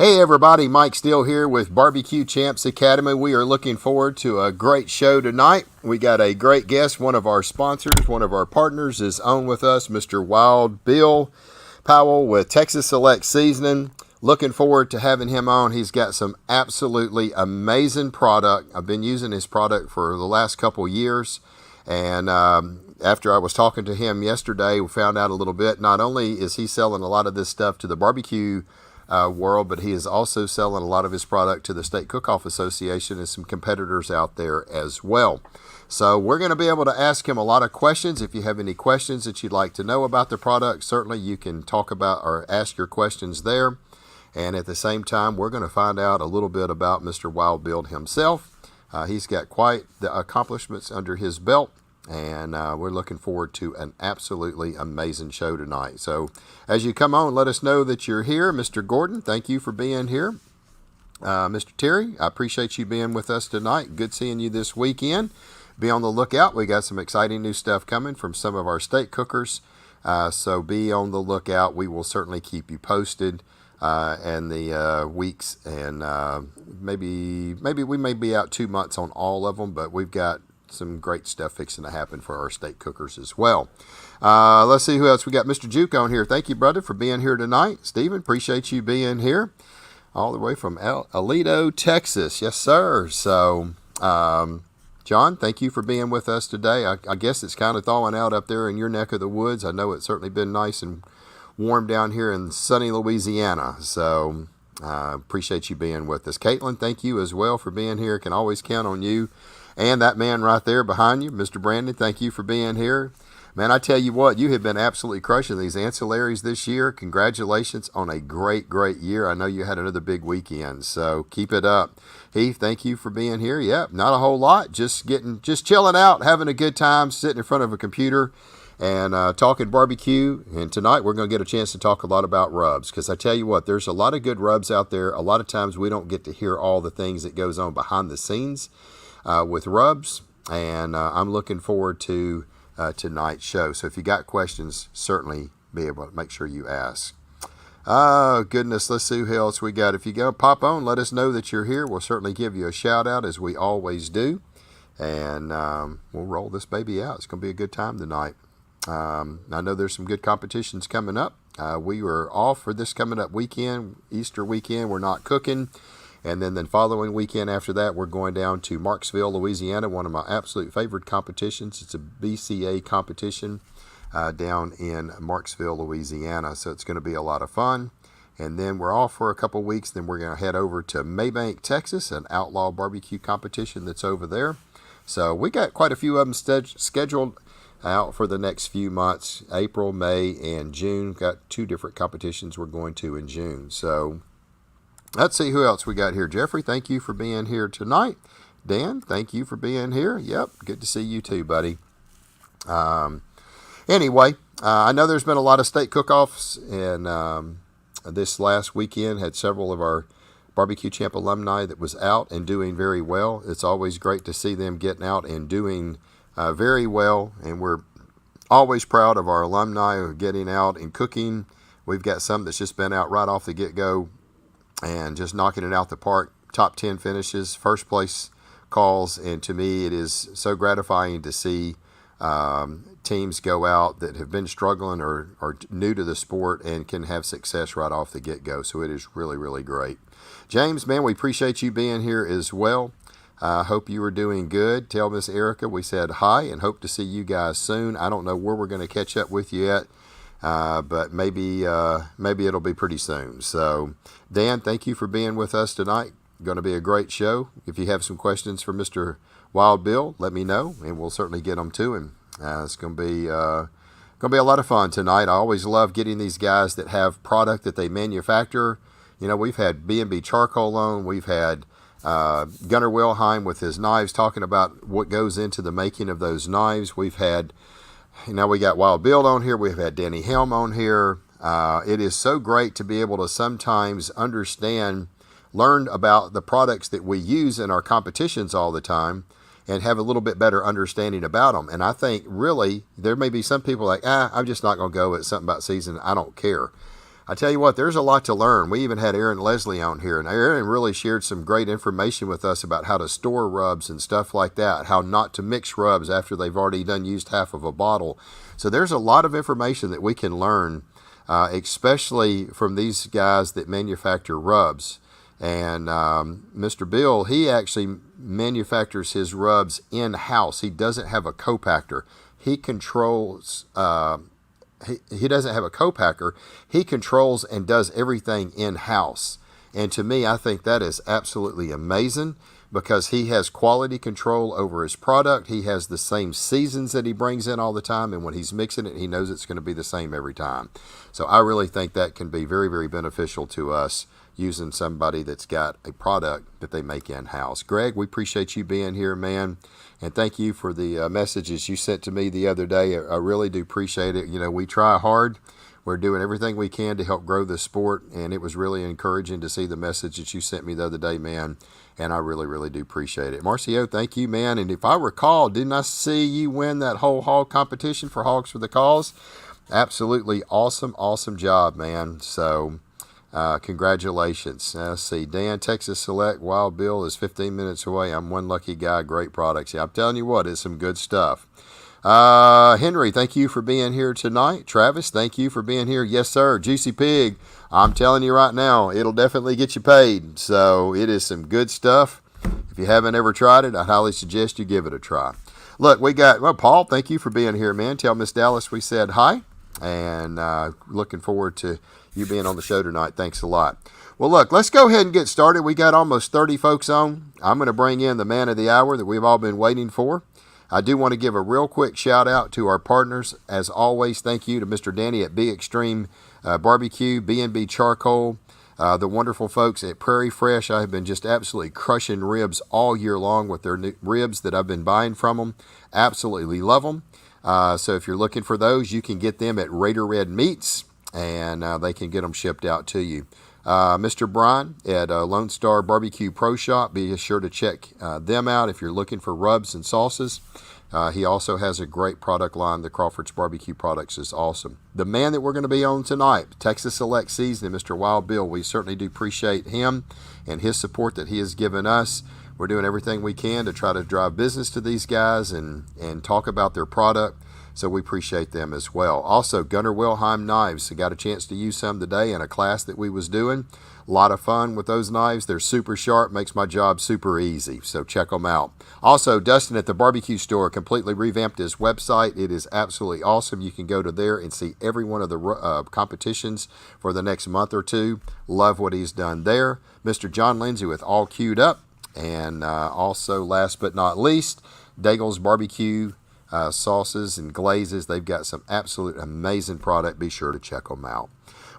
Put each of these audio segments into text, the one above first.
Hey everybody, Mike Steele here with Barbecue Champs Academy. We are looking forward to a great show tonight. We got a great guest. One of our sponsors, one of our partners is on with us, Mr. Wild Bill Powell with Texas Select Seasoning. Looking forward to having him on. He's got some absolutely amazing product. I've been using his product for the last couple years, and after I was talking to him yesterday, we found out a little bit. Not only is he selling a lot of this stuff to the barbecue world, but he is also selling a lot of his product to the State Cook-Off Association and some competitors out there as well. So we're going to be able to ask him a lot of questions. If you have any questions that you'd like to know about the product, certainly you can talk about or ask your questions there. And at the same time, we're going to find out a little bit about Mr. Wild Bill himself. He's got quite the accomplishments under his belt, and we're looking forward to an absolutely amazing show tonight. So as you come on, let us know that you're here. Mr. Gordon, thank you for being here. Mr. Terry, I appreciate you being with us tonight. Good seeing you this weekend. Be on the lookout. We got some exciting new stuff coming from some of our state cookers. So be on the lookout. We will certainly keep you posted and the weeks, and maybe we may be out 2 months on all of them, but we've got some great stuff fixing to happen for our state cookers as well. Let's see who else we got. Mr. Juke on here. Thank you, brother, for being here tonight. Stephen, appreciate you being here all the way from Aledo, Texas. Yes, sir. So, John, thank you for being with us today. I guess it's kind of thawing out up there in your neck of the woods. I know it's certainly been nice and warm down here in sunny Louisiana. So, appreciate you being with us. Caitlin, thank you as well for being here. Can always count on you. And that man right there behind you, Mr. Brandon, thank you for being here. Man, I tell you what, you have been absolutely crushing these ancillaries this year. Congratulations on a great, great year. I know you had another big weekend, so keep it up. Heath, thank you for being here. Yep, not a whole lot, just chilling out, having a good time, sitting in front of a computer and talking barbecue. And tonight we're going to get a chance to talk a lot about rubs, because I tell you what, there's a lot of good rubs out there. A lot of times we don't get to hear all the things that goes on behind the scenes with rubs, and I'm looking forward to tonight's show. So if you got questions, certainly be able to make sure you ask. Oh, goodness, let's see who else we got. If you go pop on, let us know that you're here. We'll certainly give you a shout out, as we always do, and we'll roll this baby out. It's going to be a good time tonight. I know there's some good competitions coming up. We were off for this coming up weekend, Easter weekend. We're not cooking. And then the following weekend after that, we're going down to Marksville, Louisiana, one of my absolute favorite competitions. It's a BCA competition down in Marksville, Louisiana. So it's going to be a lot of fun. And then we're off for a couple weeks. Then we're going to head over to Maybank, Texas, an outlaw barbecue competition that's over there. So we got quite a few of them scheduled out for the next few months, April, May, and June. Got 2 different competitions we're going to in June. So let's see who else we got here. Jeffrey, thank you for being here tonight. Dan, thank you for being here. Yep, good to see you too, buddy. Anyway, I know there's been a lot of state cook-offs, and this last weekend had several of our Barbecue Champ alumni that was out and doing very well. It's always great to see them getting out and doing very well, and we're always proud of our alumni who are getting out and cooking. We've got some that's just been out right off the get-go and just knocking it out the park. Top 10 finishes, first place calls, and to me it is so gratifying to see teams go out that have been struggling or are new to the sport and can have success right off the get-go. So it is really, really great. James, man, we appreciate you being here as well. Hope you are doing good. Tell Miss Erica we said hi and hope to see you guys soon. I don't know where we're going to catch up with you at, but maybe it'll be pretty soon. So, Dan, thank you for being with us tonight. Going to be a great show. If you have some questions for Mr. Wild Bill, let me know, and we'll certainly get them to him. It's going to be a lot of fun tonight. I always love getting these guys that have product that they manufacture. You know, we've had B&B Charcoal on. We've had Gunnar Wilhelm with his knives, talking about what goes into the making of those knives. We've had, we got Wild Bill on here. We've had Danny Helm on here. It is so great to be able to sometimes learn about the products that we use in our competitions all the time and have a little bit better understanding about them. And I think really there may be some people like, I'm just not going to go with something about season. I don't care. I tell you what, there's a lot to learn. We even had Aaron Leslie on here, and Aaron really shared some great information with us about how to store rubs and stuff like that, how not to mix rubs after they've already used half of a bottle. So there's a lot of information that we can learn, especially from these guys that manufacture rubs. And Mr. Bill, he actually manufactures his rubs in-house. He doesn't have a co-packer. He controls... he doesn't have a co-packer. He controls and does everything in-house. And to me, I think that is absolutely amazing because he has quality control over his product. He has the same seasons that he brings in all the time. And when he's mixing it, he knows it's going to be the same every time. So I really think that can be very, very beneficial to us using somebody that's got a product that they make in-house. Greg, we appreciate you being here, man. And thank you for the messages you sent to me the other day. I really do appreciate it. You know, we try hard. We're doing everything we can to help grow the sport. And it was really encouraging to see the message that you sent me the other day, man. And I really, really do appreciate it. Marcio, thank you, man. And if I recall, didn't I see you win that whole hog competition for Hogs for the Cause? Absolutely awesome, awesome job, man. So... congratulations. Let's see. Dan, Texas Select, Wild Bill is 15 minutes away. I'm one lucky guy. Great products. Yeah, I'm telling you what, it's some good stuff. Henry, thank you for being here tonight. Travis, thank you for being here. Yes, sir. Juicy Pig, I'm telling you right now, it'll definitely get you paid. So it is some good stuff. If you haven't ever tried it, I highly suggest you give it a try. Look, Paul, thank you for being here, man. Tell Miss Dallas we said hi. And looking forward to you being on the show tonight. Thanks a lot. Well, look, let's go ahead and get started. We got almost 30 folks on. I'm going to bring in the man of the hour that we've all been waiting for. I do want to give a real quick shout out to our partners. As always, thank you to Mr. Danny at Be Extreme Barbecue, B&B Charcoal, the wonderful folks at Prairie Fresh. I have been just absolutely crushing ribs all year long with their new ribs that I've been buying from them. Absolutely love them. So if you're looking for those, you can get them at Raider Red Meats, and they can get them shipped out to you. Mr. Brian at Lone Star Barbecue Pro Shop, be sure to check them out if you're looking for rubs and sauces. He also has a great product line. The Crawford's Barbecue products is awesome. The man that we're going to be on tonight, Texas Select Seasoning, Mr. Wild Bill, we certainly do appreciate him and his support that he has given us. We're doing everything we can to try to drive business to these guys and talk about their product. So we appreciate them as well. Also, Gunnar Wilhelm knives. I got a chance to use some today in a class that we was doing. A lot of fun with those knives. They're super sharp, makes my job super easy. So check them out. Also, Dustin at the Barbecue Store completely revamped his website. It is absolutely awesome. You can go to there and see every one of the competitions for the next month or two. Love what he's done there. Mr. John Lindsay with All Queued Up. And also, last but not least, Daigle's Barbecue sauces and glazes. They've got some absolute amazing product. Be sure to check them out.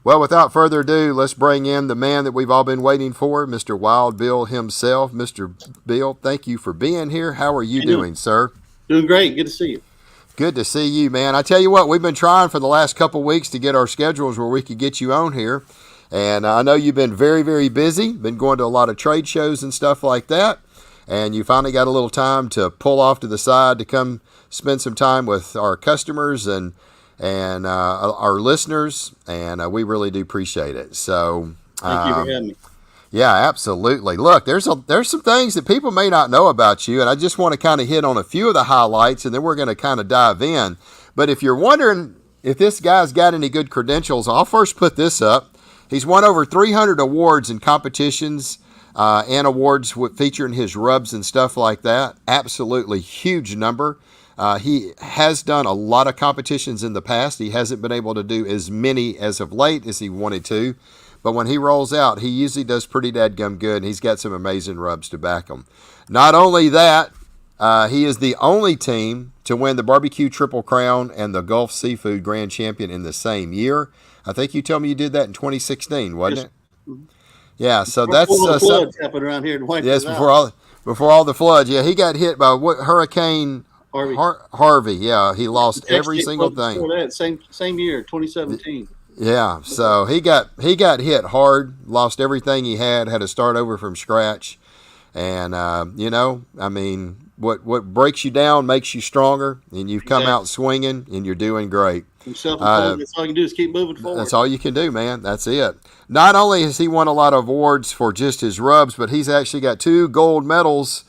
Well, without further ado, let's bring in the man that we've all been waiting for, Mr. Wild Bill himself. Mr. Bill, thank you for being here. How are you doing, sir? Doing great. Good to see you. Good to see you, man. I tell you what, we've been trying for the last couple weeks to get our schedules where we could get you on here. And I know you've been very, very busy, been going to a lot of trade shows and stuff like that. And you finally got a little time to pull off to the side to come spend some time with our customers and our listeners, and we really do appreciate it. So thank you for having me. Yeah, absolutely. Look, there's some things that people may not know about you, and I just want to kind of hit on a few of the highlights, and then we're going to kind of dive in. But if you're wondering if this guy's got any good credentials, I'll first put this up. He's won over 300 awards in competitions and awards featuring his rubs and stuff like that. Absolutely huge number. He has done a lot of competitions in the past. He hasn't been able to do as many as of late as he wanted to. But when he rolls out, he usually does pretty dadgum good, and he's got some amazing rubs to back him. Not only that, he is the only team to win the Barbecue Triple Crown and the Gulf Seafood Grand Champion in the same year. I think you told me you did that in 2016, wasn't it? Yeah, so that's the floods happened around here. Yes, before all the floods. Yeah, he got hit by Hurricane Harvey. Yeah, he lost every single thing. That same year, 2017. Yeah, so he got hit hard, lost everything he had to start over from scratch, and I mean, what breaks you down makes you stronger, and you've come Exactly. out swinging, and you're doing great. And self-employed, that's all you can do is keep moving That's forward. all you can do, man. That's it. Not only has he won a lot of awards for just his rubs, but he's actually got 2 gold medals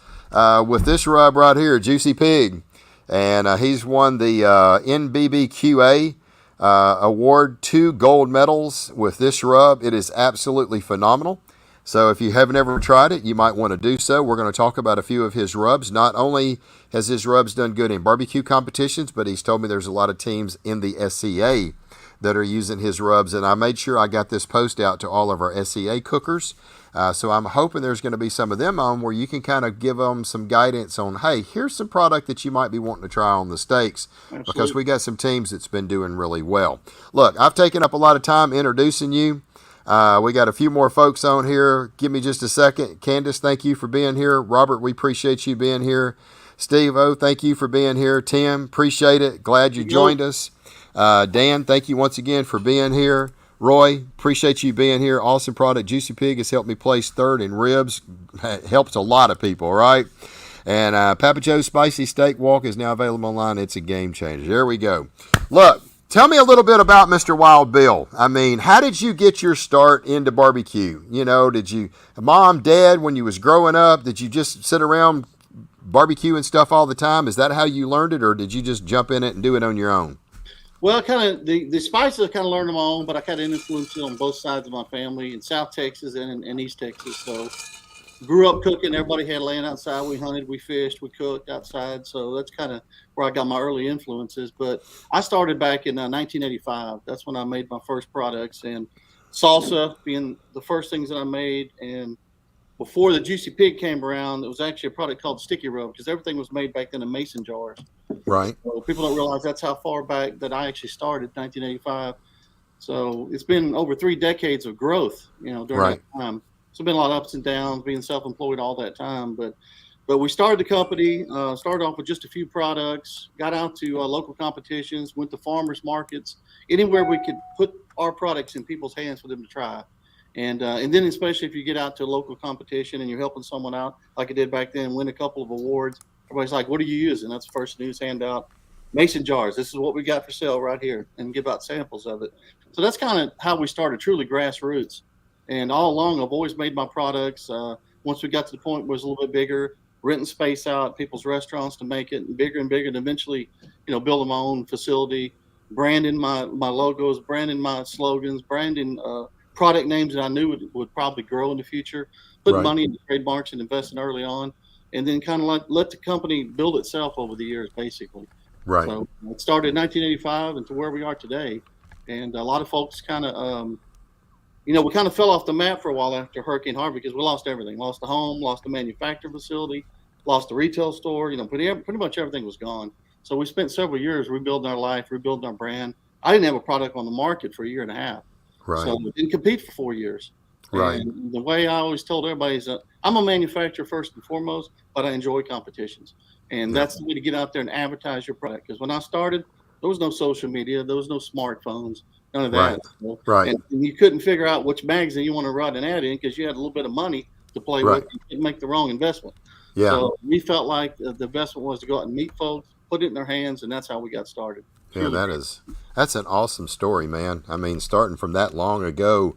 with this rub right here, Juicy Pig. And he's won the NBBQA award, 2 gold medals with this rub. It is absolutely phenomenal. So if you haven't ever tried it, you might want to do so. We're going to talk about a few of his rubs. Not only has his rubs done good in barbecue competitions, but he's told me there's a lot of teams in the SCA that are using his rubs. And I made sure I got this post out to all of our SCA cookers. So I'm hoping there's going to be some of them on where you can kind of give them some guidance on, hey, here's some product that you might be wanting to try on the steaks. Absolutely. Because we got some teams that's been doing really well. Look, I've taken up a lot of time introducing you. We got a few more folks on here. Give me just a second. Candace, thank you for being here. Robert, we appreciate you being here. Steve O, thank you for being here. Tim, appreciate it. Glad you joined us. Dan, thank you once again for being here. Roy, appreciate you being here. Awesome product. Juicy Pig has helped me place 3rd in ribs. Helps a lot of people, right? And Papa Joe's Spicy Steak Walk is now available online. It's a game changer. There we go. Look. Tell me a little bit about Mr. Wild Bill. I mean, how did you get your start into barbecue? You know, did you, mom, dad, when you was growing up, did you just sit around barbecue and stuff all the time? Is that how you learned it, or did you just jump in it and do it on your own? Well, kind of the spices I kind of learned them on, but I kind of influenced it on both sides of my family in South Texas and in East Texas. So grew up cooking. Everybody had land outside. We hunted, we fished, we cooked outside. So that's kind of where I got my early influences. But I started back in 1985. That's when I made my first products, and salsa being the first things that I made. And before the Juicy Pig came around, it was actually a product called Sticky Rub, because everything was made back then in mason jars. Right. So people don't realize that's how far back that I actually started, 1985. So it's been over 3 decades of growth, during that time. So been a lot of ups and downs, being self-employed all that time. But we started the company, started off with just a few products, got out to local competitions, went to farmers markets, anywhere we could put our products in people's hands for them to try. And then especially if you get out to a local competition and you're helping someone out, like I did back then, win a couple of awards. Everybody's like, what are you using? That's the first news handout. Mason jars. This is what we got for sale right here, and give out samples of it. So that's kind of how we started, truly grassroots. And all along, I've always made my products. Once we got to the point where it was a little bit bigger, renting space out at people's restaurants to make it bigger and bigger, and eventually, building my own facility, branding my logos, branding my slogans, branding product names that I knew would probably grow in the future, putting money into trademarks and investing early on, and then kind of let the company build itself over the years, basically. Right. So it started in 1985 and to where we are today. And a lot of folks kind of, we kind of fell off the map for a while after Hurricane Harvey, because we lost everything. Lost the home, lost the manufacturing facility, lost the retail store. Pretty much everything was gone. So we spent several years rebuilding our life, rebuilding our brand. I didn't have a product on the market for a year and a half. Right. So we didn't compete for 4 years. Right. And the way I always told everybody is that I'm a manufacturer first and foremost, but I enjoy competitions. And that's the way to get out there and advertise your product. Because when I started, there was no social media, there was no smartphones, none of that. Right. And you couldn't figure out which magazine you want to write an ad in because you had a little bit of money to play with. You couldn't make the wrong investment. Yeah. So we felt like the investment was to go out and meet folks, put it in their hands, and that's how we got started. Yeah, that's an awesome story, man. I mean, starting from that long ago,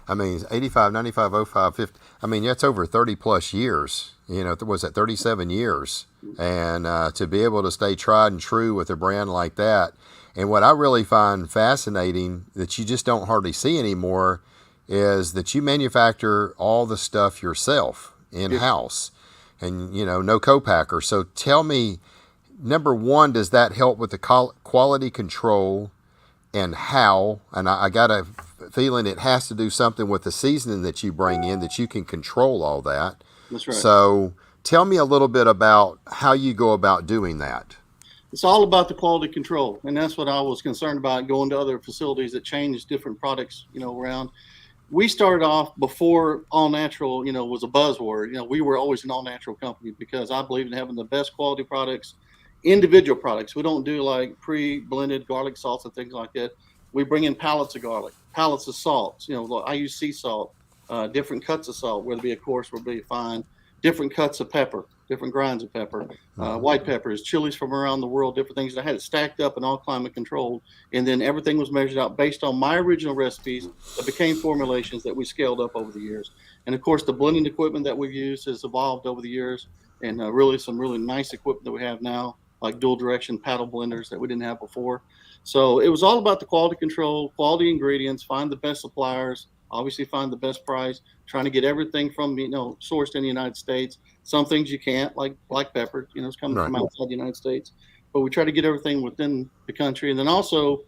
I mean, 85, 95, 05, 50. I mean, that's over 30 plus years. Was that 37 years? And to be able to stay tried and true with a brand like that. And what I really find fascinating that you just don't hardly see anymore is that you manufacture all the stuff yourself in-house and, no co-packer. So tell me, number one, does that help with the quality control, and how? And I got a feeling it has to do something with the seasoning that you bring in, that you can control all that. That's right. So tell me a little bit about how you go about doing that. It's all about the quality control. And that's what I was concerned about, going to other facilities that change different products, around. We started off before all natural, was a buzzword. We were always an all natural company because I believe in having the best quality products, individual products. We don't do like pre-blended garlic salts and things like that. We bring in pallets of garlic, pallets of salts. I use sea salt, different cuts of salt, whether it be a coarse or be fine, different cuts of pepper. different grinds of pepper, white peppers, chilies from around the world, different things. I had it stacked up and all climate controlled. And then everything was measured out based on my original recipes that became formulations that we scaled up over the years. And of course, the blending equipment that we've used has evolved over the years, and really some really nice equipment that we have now, like dual direction paddle blenders that we didn't have before. So it was all about the quality control, quality ingredients, find the best suppliers, obviously find the best price, trying to get everything from, sourced in the United States. Some things you can't, like black pepper, it's coming from outside the United States. But we try to get everything within the country. And then also,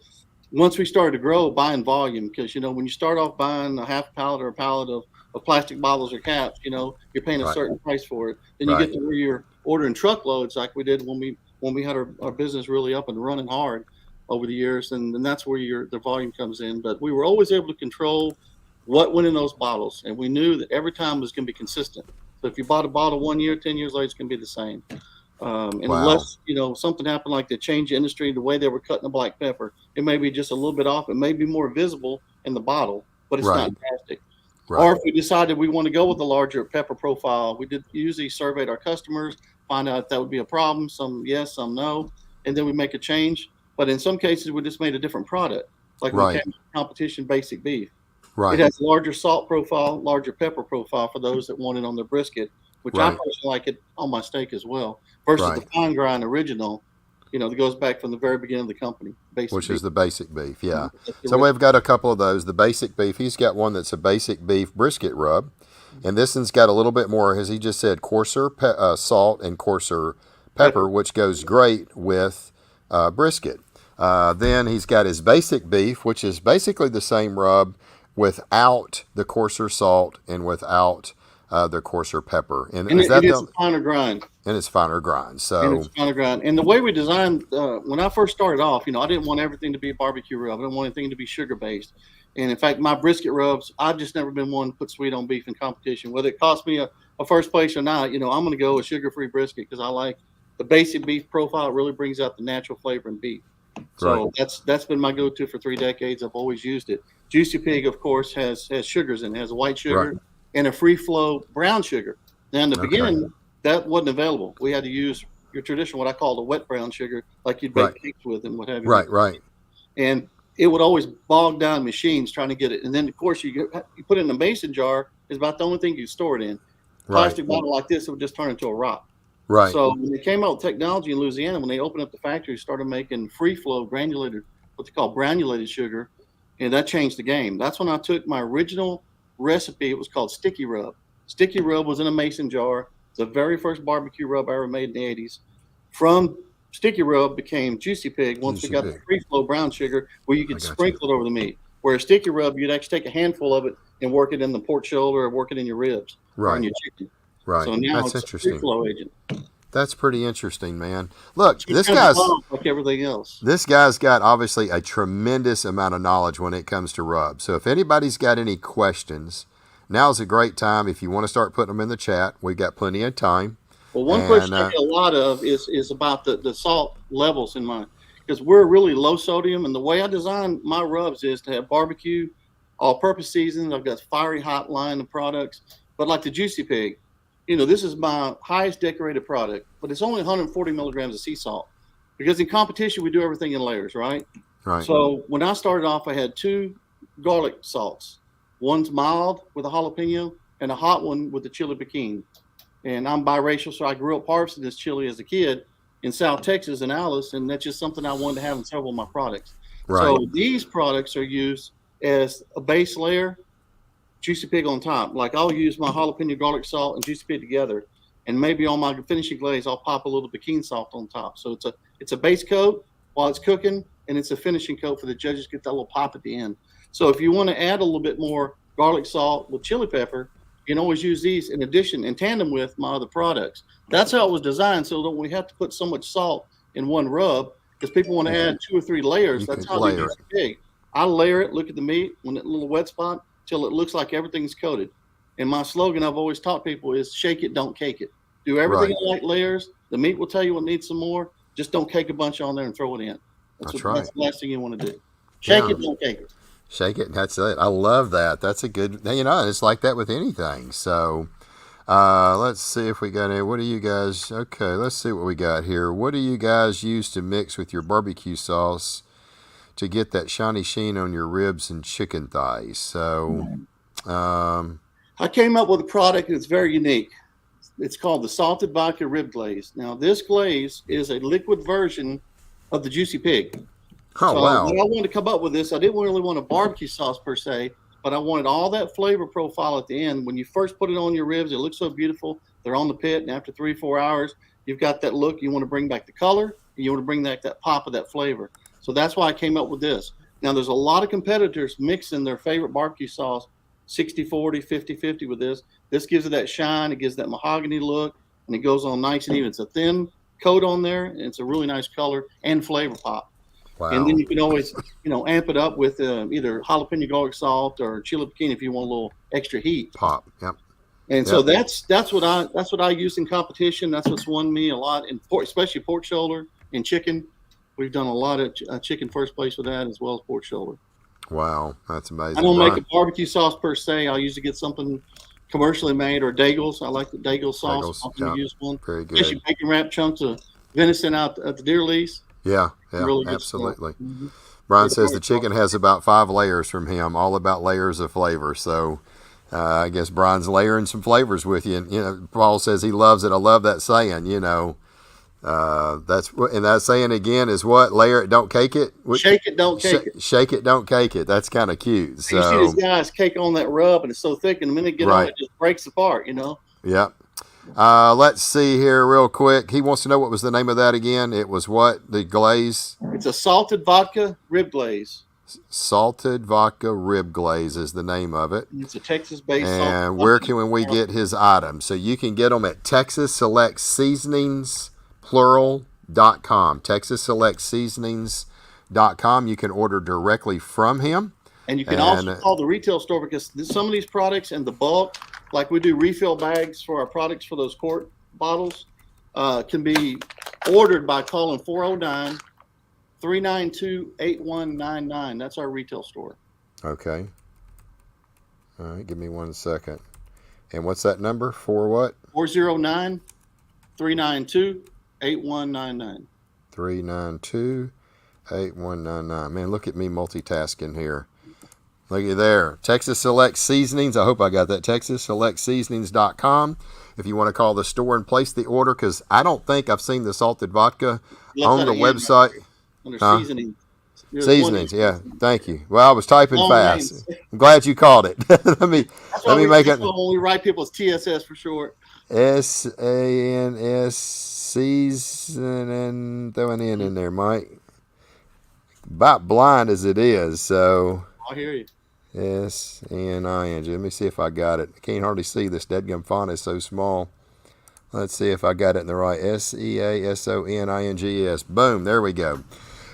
once we started to grow, buying volume, because, when you start off buying a half pallet or a pallet of plastic bottles or caps, you're paying a certain price for it. Then you get to where you're ordering truckloads like we did when we had our business really up and running hard over the years. And then that's where the volume comes in. But we were always able to control what went in those bottles. And we knew that every time was going to be consistent. So if you bought a bottle 1 year, 10 years later, it's going to be the same. Unless, something happened like the change in industry, the way they were cutting the black pepper, it may be just a little bit off. It may be more visible in the bottle, but it's not drastic. Or if we decided we want to go with a larger pepper profile, we did usually surveyed our customers, find out if that would be a problem. Some yes, some no. And then we make a change. But in some cases, we just made a different product. Like when we came to competition basic beef. It has larger salt profile, larger pepper profile for those that want it on their brisket, which I personally like it on my steak as well, versus the fine grind original, that goes back from the very beginning of the company. Which is the basic beef, yeah. So we've got a couple of those. The basic beef, he's got one that's a basic beef brisket rub, and this one's got a little bit more, as he just said, coarser salt and coarser pepper, which goes great with brisket. Then he's got his basic beef, which is basically the same rub, without the coarser salt and without the coarser pepper. And it's a finer grind. And it's finer grind. And the way we designed, when I first started off, I didn't want everything to be barbecue rub. I didn't want anything to be sugar-based. And in fact, my brisket rubs, I've just never been one to put sweet on beef in competition. Whether it costs me a first place or not, I'm going to go with sugar-free brisket because I like the basic beef profile. It really brings out the natural flavor in beef. So that's been my go-to for 3 decades. I've always used it. Juicy Pig, of course, has sugars in it. It has a white sugar and a free-flow brown sugar. Now, in the beginning, that wasn't available. We had to use your traditional, what I call the wet brown sugar, like you'd bake cakes with and what have you. Right. And it would always bog down machines trying to get it. And then, of course, you put it in a mason jar. It's about the only thing you store it in. Plastic bottle like this, it would just turn into a rock. Right. So when they came out with technology in Louisiana, when they opened up the factory, started making free-flow granulated, what they call granulated sugar, and that changed the game. That's when I took my original recipe. It was called Sticky Rub. Sticky Rub was in a mason jar. It's the very first barbecue rub I ever made in the 80s. From Sticky Rub became Juicy Pig once we got the free-flow brown sugar where you could sprinkle it over the meat. Whereas Sticky Rub, you'd actually take a handful of it and work it in the pork shoulder or work it in your ribs or in your chicken. Right. So now That's it's interesting. a free-flow agent. That's pretty interesting, man. Look, this guy's like everything else. This guy's got obviously a tremendous amount of knowledge when it comes to rub. So if anybody's got any questions, now's a great time. If you want to start putting them in the chat, we've got plenty of time. Well, one question I get a lot of is about the salt levels in mine, because we're really low sodium, and the way I design my rubs is to have barbecue, all-purpose seasons. I've got fiery hot line of products, but like the Juicy Pig. This is my highest decorated product, but it's only 140 milligrams of sea salt because in competition, we do everything in layers, right? Right. So when I started off, I had 2 garlic salts. One's mild with a jalapeno and a hot one with the chili piquin. And I'm biracial, so I grew up harvesting this chili as a kid in South Texas and Alice, and that's just something I wanted to have in several of my products. Right. So these products are used as a base layer, Juicy Pig on top. Like I'll use my jalapeno garlic salt and Juicy Pig together, and maybe on my finishing glaze I'll pop a little piquin salt on top. So it's a base coat while it's cooking, and it's a finishing coat for the judges to get that little pop at the end. So if you want to add a little bit more garlic salt with chili pepper, you can always use these in addition, in tandem with my other products. That's how it was designed, so don't we have to put so much salt in one rub, because people want to add 2 or 3 layers. That's how they do Juicy Pig. I layer it, look at the meat, when that little wet spot, till it looks like everything's coated. And my slogan I've always taught people is shake it, don't cake it. Do everything in light layers. The meat will tell you what needs some more. Just don't cake a bunch on there and throw it in. That's the last thing you want to do. Shake it, don't cake it. Shake it, that's it. I love that. That's a good, and it's like that with anything. So Let's see if we got any. What do you guys? Okay, let's see what we got here. What do you guys use to mix with your barbecue sauce to get that shiny sheen on your ribs and chicken thighs? So, um, I came up with a product that's very unique. It's called the salted vodka rib glaze. Now, this glaze is a liquid version of the juicy pig. oh So wow, when I wanted to come up with this, I didn't really want a barbecue sauce per se, but I wanted all that flavor profile at the end. When you first put it on your ribs, it looks so beautiful. They're on the pit, and after 3-4 hours, you've got that look. You want to bring back the color, and you want to bring back that pop of that flavor. So that's why I came up with this. Now, there's a lot of competitors mixing their favorite barbecue sauce 60-40, 50-50 with this. This gives it that shine. It gives that mahogany look, and it goes on nice and even. It's a thin coat on there, and it's a really nice color and flavor pop. wow, And then you can always, amp it up with either jalapeno garlic salt or chili piquin if you want a little extra heat. pop. Yep. And so that's what I use in competition. That's what's won me a lot in pork, especially pork shoulder and chicken. We've done a lot of chicken first place with that as well as pork shoulder. Wow, that's amazing. I don't make a barbecue sauce per se. I'll usually get something commercially made or Daigles. I like the Daigles sauce. Yeah, use one. very good. Especially bacon wrap chunks of venison out at the deer lease. Yeah, Really absolutely. Mm-hmm. Brian says the chicken has about 5 layers from him, all about layers of flavor. So I guess Brian's layering some flavors with you. And, Paul says he loves it. I love that saying, and that saying again is what? Layer it, don't cake it? Shake it, don't cake it. Shake it, don't cake it. That's kind of cute. So, you see these guys cake on that rub, and it's so thick, and the minute you get on it, just breaks apart, Yep. Let's see here real quick. He wants to know what was the name of that again. It was what? The glaze? It's a salted vodka rib glaze. Salted vodka rib glaze is the name of it. It's a Texas-based. And where can we get his items? So you can get them at Texas Select Seasonings plural.com. Texas Select Seasonings.com. You can order directly from him. And you can also call the retail store because some of these products in the bulk, like we do refill bags for our products for those quart bottles, can be ordered by calling 409-392-8199. That's our retail store. Okay. All right, give me 1 second. And what's that number? For what? 409-392-8199. 392-8199. Man, look at me multitasking here. Look at there. Texas Select Seasonings. I hope I got that. TexasSelectSeasonings.com. If you want to call the store and place the order, because I don't think I've seen the salted vodka on the website. Under seasonings. Seasonings, yeah. Thank you. Well, I was typing fast. I'm glad you called it. let me make it. When we write people, it's TSS for short. SANS seasoning. Throw an N in there, Mike. About blind as it is, so. I hear you. SNING. Let me see if I got it. I can't hardly see this. Deadgum font is so small. Let's see if I got it in the right. SEASONINGS. Boom. There we go.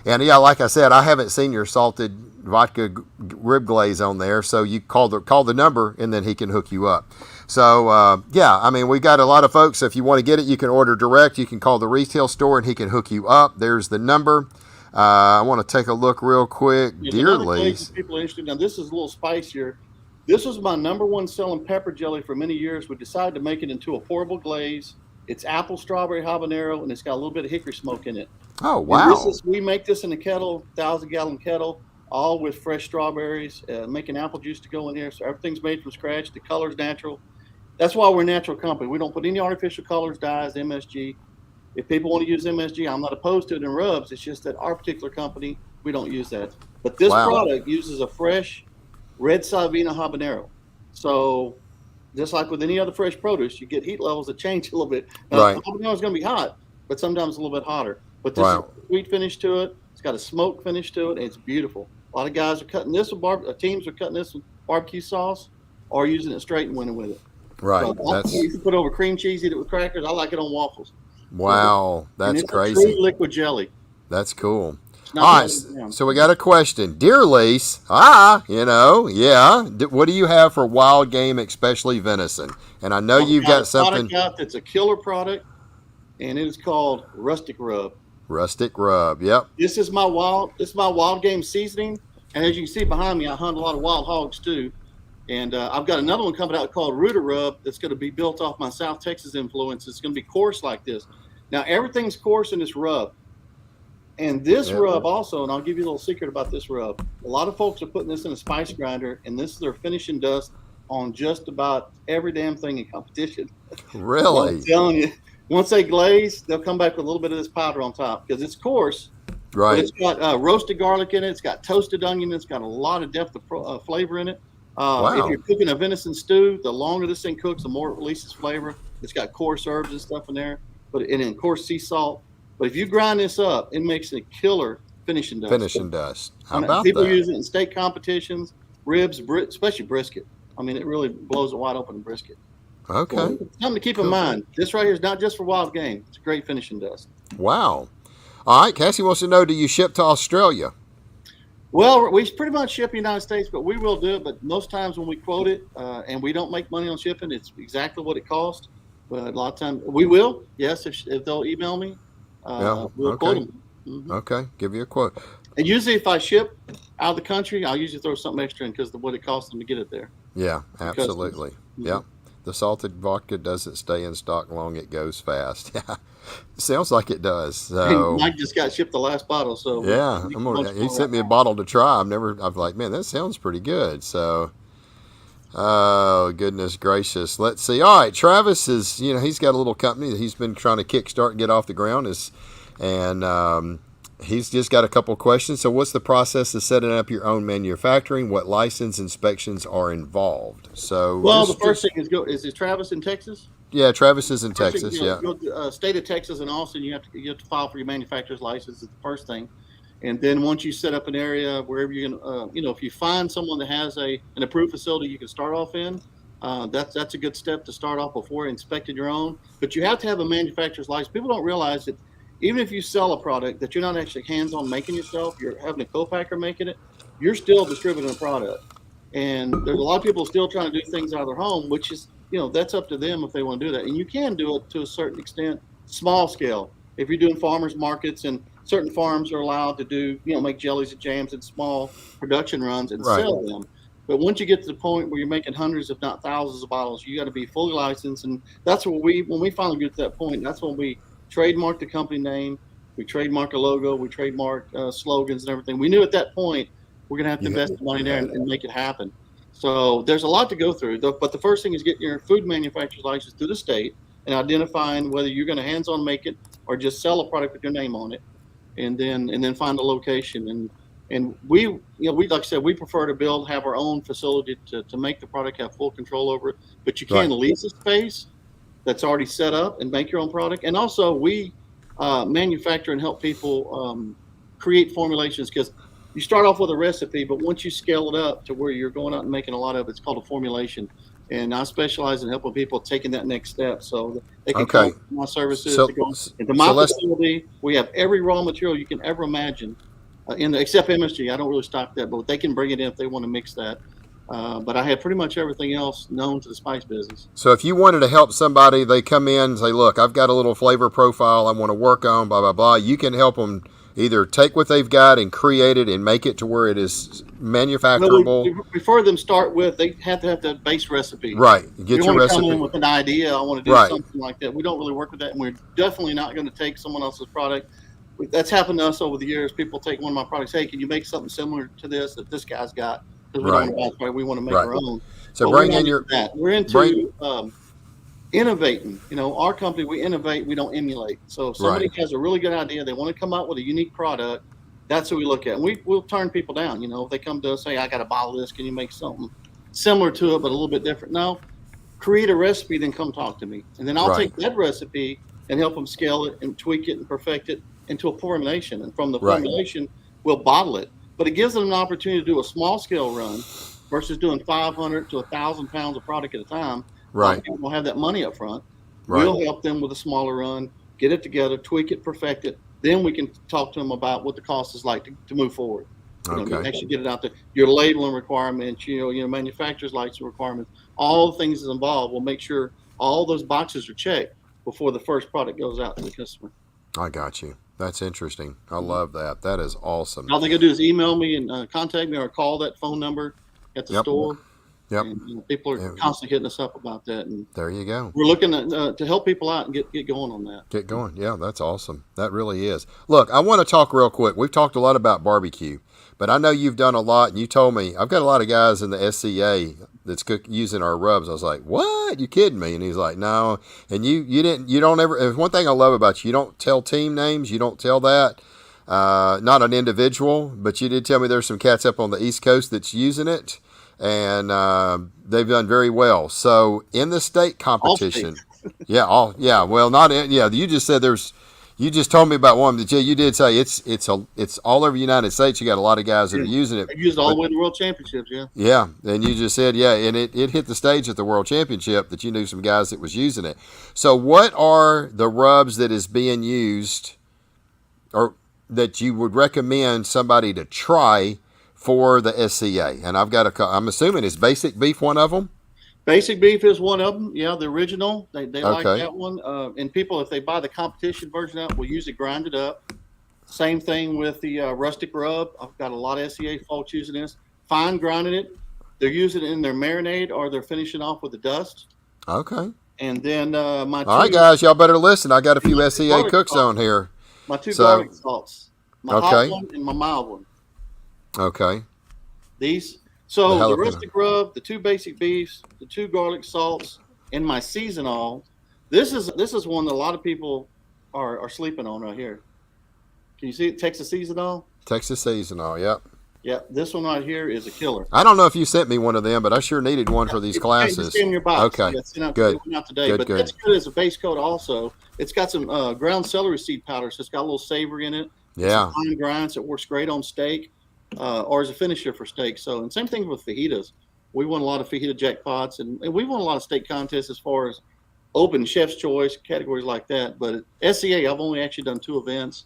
And yeah, like I said, I haven't seen your salted vodka rib glaze on there. So you call the number, and then he can hook you up. So yeah, I mean, we got a lot of folks. If you want to get it, you can order direct. You can call the retail store, and he can hook you up. There's the number. I want to take a look real quick. Dear Lee's. People are interested. Now, this is a little spicier. This was my #1 selling pepper jelly for many years. We decided to make it into a pourable glaze. It's apple, strawberry, habanero, and it's got a little bit of hickory smoke in it. Oh, wow. We make this in a kettle, 1,000-gallon kettle, all with fresh strawberries, making apple juice to go in here. So everything's made from scratch. The color's natural. That's why we're a natural company. We don't put any artificial colors, dyes, MSG. If people want to use MSG, I'm not opposed to it in rubs. It's just that our particular company, we don't use that. But this product uses a fresh red Savina habanero. So just like with any other fresh produce, you get heat levels that change a little bit. Right. Habanero is going to be hot, but sometimes a little bit hotter. But this is a sweet finish to it. It's got a smoke finish to it, and it's beautiful. A lot of guys are cutting this with teams are cutting this with barbecue sauce or using it straight and winning with it. Right. So you can put over cream cheese, eat it with crackers. I like it on waffles. Wow, that's crazy. A true liquid jelly. That's cool. All right, so we got a question. Dear Lise, what do you have for wild game, especially venison? And I know you've got something. That's a killer product, and it is called Rustic Rub. Rustic Rub, yep. This is my wild game seasoning, and as you can see behind me, I hunt a lot of wild hogs too. And I've got another one coming out called Rooter Rub that's going to be built off my South Texas influence. It's going to be coarse like this. Now, everything's coarse in this rub. And this rub also, and I'll give you a little secret about this rub. A lot of folks are putting this in a spice grinder, and this is their finishing dust on just about every damn thing in competition. Really? I'm telling you, once they glaze, they'll come back with a little bit of this powder on top because it's coarse. Right. But it's got roasted garlic in it. It's got toasted onion. It's got a lot of depth of flavor in it. Wow. If you're cooking a venison stew, the longer this thing cooks, the more it releases flavor. It's got coarse herbs and stuff in there, and then coarse sea salt. But if you grind this up, it makes a killer finishing dust. Finishing dust. How about people that? use it in steak competitions, ribs, especially brisket. I mean, it really blows it wide open in brisket. Okay. So something to keep in mind. This right here is not just for wild game. It's a great finishing dust. Wow. All right. Cassie wants to know, do you ship to Australia? Well, we pretty much ship the United States, but we will do it. But most times when we quote it, and we don't make money on shipping, it's exactly what it costs. But a lot of times we will. Yes, if they'll email me. We'll quote them. Mm-hmm. Okay, give you a quote. And usually, if I ship out of the country, I'll usually throw something extra in because of what it costs them to get it there. Yeah, absolutely. Mm-hmm. Yeah, the salted vodka doesn't stay in stock long; it goes fast. Yeah, sounds like it does. So Mike just got shipped the last bottle, so yeah, he sent me a bottle to try. I'm like, man, that sounds pretty good. So. Oh, goodness gracious. Let's see. All right. Travis is, he's got a little company that he's been trying to kickstart and get off the ground. And he's just got a couple questions. So what's the process of setting up your own manufacturing? What license inspections are involved? So, well, the first thing is Travis in Texas? Yeah, Travis is in Texas. Go to, state of Texas and Austin, you have to file for your manufacturer's license. Is the first thing. And then once you set up an area wherever you're going to, if you find someone that has an approved facility you can start off in, that's a good step to start off before inspecting your own. But you have to have a manufacturer's license. People don't realize that even if you sell a product that you're not actually hands-on making yourself, you're having a co-packer making it, you're still distributing a product. And there's a lot of people still trying to do things out of their home, which is, that's up to them if they want to do that. And you can do it to a certain extent, small scale. If you're doing farmers markets and certain farms are allowed to do, make jellies and jams in small production runs and sell them. But once you get to the point where you're making hundreds, if not thousands of bottles, you got to be fully licensed. And that's when we finally get to that point, that's when we trademark the company name, we trademark a logo, we trademark slogans and everything. We knew at that point we're going to have to invest the money there and make it happen. So there's a lot to go through. But the first thing is getting your food manufacturer's license through the state and identifying whether you're going to hands-on make it or just sell a product with your name on it. And then find a location. And we like I said, we prefer to have our own facility to make the product, have full control over it. But you can lease a space that's already set up and make your own product. And also we manufacture and help people create formulations, because you start off with a recipe, but once you scale it up to where you're going out and making a lot of it, it's called a formulation. And I specialize in helping people taking that next step, so they can come to my services. To go into my facility, we have every raw material you can ever imagine, except MSG. I don't really stock that, but they can bring it in if they want to mix that. But I have pretty much everything else known to the spice business. So if you wanted to help somebody, they come in and say, look, I've got a little flavor profile I want to work on, blah, blah, blah. You can help them either take what they've got and create it and make it to where it is manufacturable. No, we prefer them start with, they have to have that base recipe. Right. Get your recipe. Come in with an idea, I want to do something like that. We don't really work with that, and we're definitely not going to take someone else's product. That's happened to us over the years. People take one of my products, hey, can you make something similar to this that this guy's got? Because we don't want to buy it, we want to make our own. So bring in your... We're into innovating. Our company, we innovate, we don't emulate. So if somebody has a really good idea, they want to come out with a unique product, that's what we look at. And we'll turn people down. If they come to us, say, I got a bottle of this, can you make something similar to it but a little bit different? No, create a recipe, then come talk to me. And then I'll take that recipe and help them scale it and tweak it and perfect it into a formulation. And from the formulation, we'll bottle it. But it gives them an opportunity to do a small scale run versus doing 500 to 1,000 pounds of product at a time. Right. We'll have that money up front. We'll help them with a smaller run, get it together, tweak it, perfect it. Then we can talk to them about what the cost is like to move forward. Actually get it out there. Your labeling requirements, your manufacturer's license requirements, all the things that's involved. We'll make sure all those boxes are checked before the first product goes out to the customer. I got you. That's interesting. I love that. That is awesome. All they got to do is email me and contact me or call that phone number at the store. Yep. And people are constantly hitting us up about that. And there you go. we're looking to help people out and get going on that. Get going. Yeah, that's awesome. That really is. Look, I want to talk real quick. We've talked a lot about barbecue, but I know you've done a lot, and you told me I've got a lot of guys in the SCA that's using our rubs. I was like, "What? You kidding me?" And he's like, "No." And you don't ever. One thing I love about you, you don't tell team names. You don't tell that. Not an individual, but you did tell me there's some cats up on the East Coast that's using it, and they've done very well. So in the state competition, well, not in, you just said you just told me about one that you did say it's all over the United States. You got a lot of guys that are using it. They used all the way to the World Championships, yeah. Yeah, and you just said, and it hit the stage at the World Championship that you knew some guys that was using it. So what are the rubs that is being used, or that you would recommend somebody to try for the SCA? And I'm assuming is Basic Beef one of them? Basic Beef is one of them. Yeah, the original. They like that one. And people, if they buy the competition version out, will usually grind it up. Same thing with the rustic rub. I've got a lot of SCA folks using this. Fine grinding it. They're using it in their marinade, or they're finishing off with the dust. Okay. And then all right, guys, y'all better listen. I got a few SCA cooks on here. My two garlic salts. My hot one and my mild one. Okay. So the rustic rub, the two basic beefs, the two garlic salts, and my seasonal. This is one that a lot of people are sleeping on right here. Can you see it? Texas seasonal? Texas seasonal, yep. Yeah, this one right here is a killer. I don't know if you sent me one of them, but I sure needed one for these classes. It's in your box. Okay, good. Not today, but that's good as a base coat also. It's got some ground celery seed powder, so it's got a little savory in it. Yeah. Some fine grinds. It works great on steak or as a finisher for steak. So, and same thing with fajitas. We won a lot of fajita jackpots, and we won a lot of steak contests as far as open chef's choice categories like that. But at SCA, I've only actually done 2 events.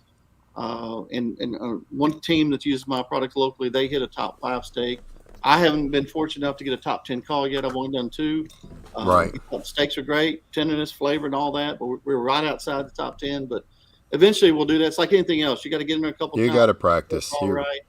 And one team that uses my products locally, they hit a top 5 steak. I haven't been fortunate enough to get a top 10 call yet. I've only done 2. Right. The steaks are great, tenderness, flavor, and all that. But we're right outside the top 10. But eventually we'll do that. It's like anything else. You got to get in there a couple times. You got to practice. All right.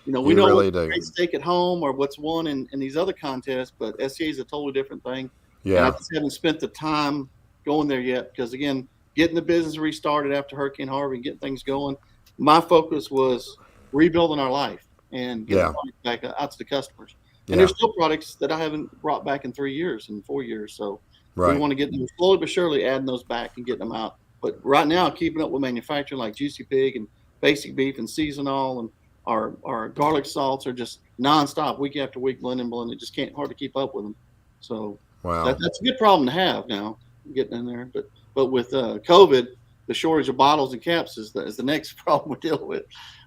We know really what's great steak at home or what's won in these other contests, but SCA is a totally different thing. Yeah. And I just haven't spent the time going there yet because, again, getting the business restarted after Hurricane Harvey and getting things going, my focus was rebuilding our life and getting products back out to the customers. And there's still products that I haven't brought back in 3 years and 4 years. So we want to get them slowly but surely adding those back and getting them out. But right now, keeping up with manufacturing like Juicy Pig and Basic Beef and Seasonal and our garlic salts are just nonstop, week after week, blending. Just can't hardly keep up with them. So that's a good problem to have now, getting in there. But with COVID, the shortage of bottles and caps is the next problem we're dealing with.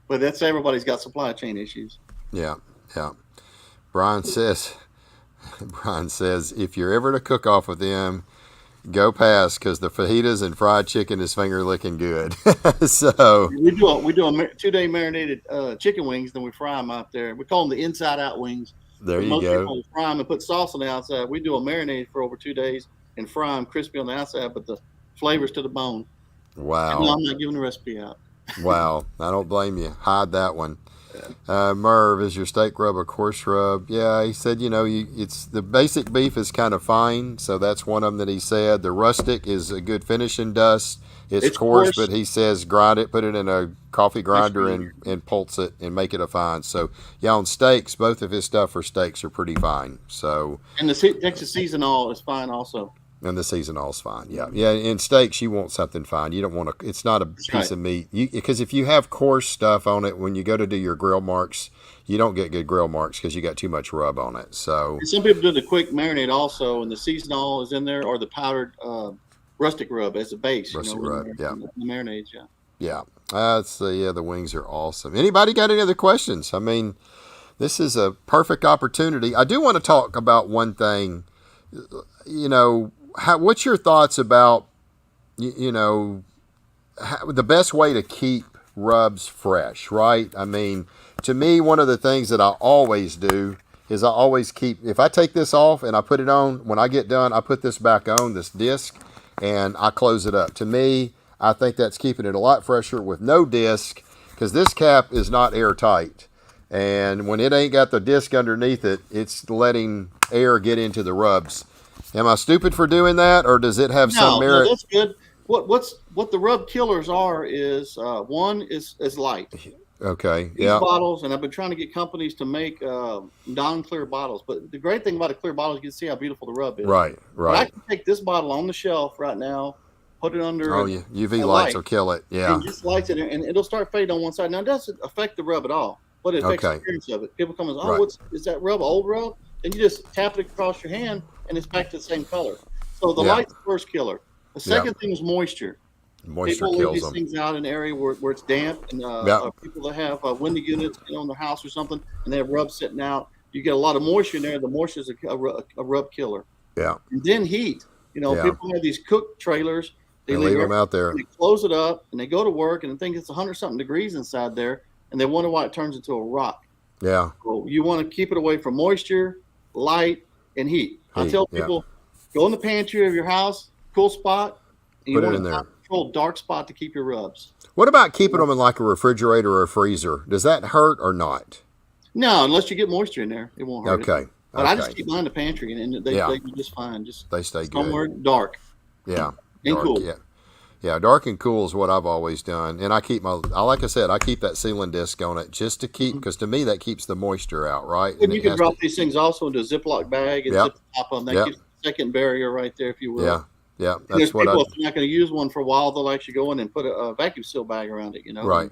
But that's everybody's got supply chain issues. Yeah. Brian says, if you're ever to cook off with them, go past because the fajitas and fried chicken is finger licking good. So we do a 2-day marinated chicken wings, then we fry them out there. We call them the inside out wings. There you Most go. people fry them and put sauce on the outside. We do a marinade for over 2 days and fry them crispy on the outside, but the flavors to the bone. Wow. And no, I'm not giving the recipe out. Wow. I don't blame you. Hide that one. Merv, is your steak rub a coarse rub? Yeah, he said, it's the basic beef is kind of fine, so that's one of them that he said. The rustic is a good finishing dust. It's coarse, but he says grind it, put it in a coffee grinder and pulse it and make it a fine. So, on steaks, both of his stuff for steaks are pretty fine. So, and the Texas seasonal is fine also. And the seasonal is fine. Yeah. In steaks, you want something fine. You don't want to. It's not a piece of meat. Because if you have coarse stuff on it, when you go to do your grill marks, you don't get good grill marks because you got too much rub on it. So and some people do the quick marinade also, and the seasonal is in there, or the powdered rustic rub as a base. Rustic rub, the marinades, yeah. The wings are awesome. Anybody got any other questions? I mean, this is a perfect opportunity. I do want to talk about one thing. What's your thoughts about, the best way to keep rubs fresh, right? I mean, to me, one of the things that I always do is I always keep, if I take this off and I put it on, when I get done, I put this back on, this disc, and I close it up. To me, I think that's keeping it a lot fresher with no disc, because this cap is not airtight. And when it ain't got the disc underneath it, it's letting air get into the rubs. Am I stupid for doing that, or does it have some No, no, merit? that's good. What the rub killers are is one is light. Okay, These yeah, bottles, and I've been trying to get companies to make non-clear bottles. But the great thing about a clear bottle is you can see how beautiful the rub is. right, But I right. can take this bottle on the shelf right now, put it under Oh, yeah, UV a lights light, will kill it. Yeah. and just lights it, and it'll start fading on one side. Now, it doesn't affect the rub at all, but it affects the Okay. appearance of it. People come and say, "Oh, Right. is that rub? Old rub?" And you just tap it across your hand, and it's back to the same color. So the Yeah. light's the first killer. The Yeah. second thing is moisture. Moisture People leave kills these them. things out in an area where it's damp, and Yeah. people that have window units in their house or something, and they have rub sitting out. You get a lot of moisture in there. The moisture is a rub killer. Yeah. And then heat. Yeah. People have these cook trailers. They leave them out there. They close it up, and they go to work, and they think it's 100-something degrees inside there, and they wonder why it turns into a rock. Yeah. So you want to keep it away from moisture, light, and heat. I Heat, tell yeah. people, go in the pantry of your house, cool spot, and you Put it want in a there. controlled dark spot to keep your rubs. What about keeping them in like a refrigerator or a freezer? Does that hurt or not? No, unless you get moisture in there, it won't hurt it. Okay. But I Okay. just keep mine in the pantry, and they do just fine. Just They stay somewhere good. dark Yeah. and Dark, cool. yeah. Yeah, dark and cool is what I've always done. And I keep like I said, I keep that sealing disc on it just to keep, because to me that keeps the moisture out, right? And you it can has drop to- these things also into a Ziploc bag and Yep. zip the top on. That Yep. gives a second barrier right there, if you will. Yeah. Yeah. And there's That's what people, I, if they're not going to use one for a while, they'll actually go in and put a vacuum seal bag around it, right.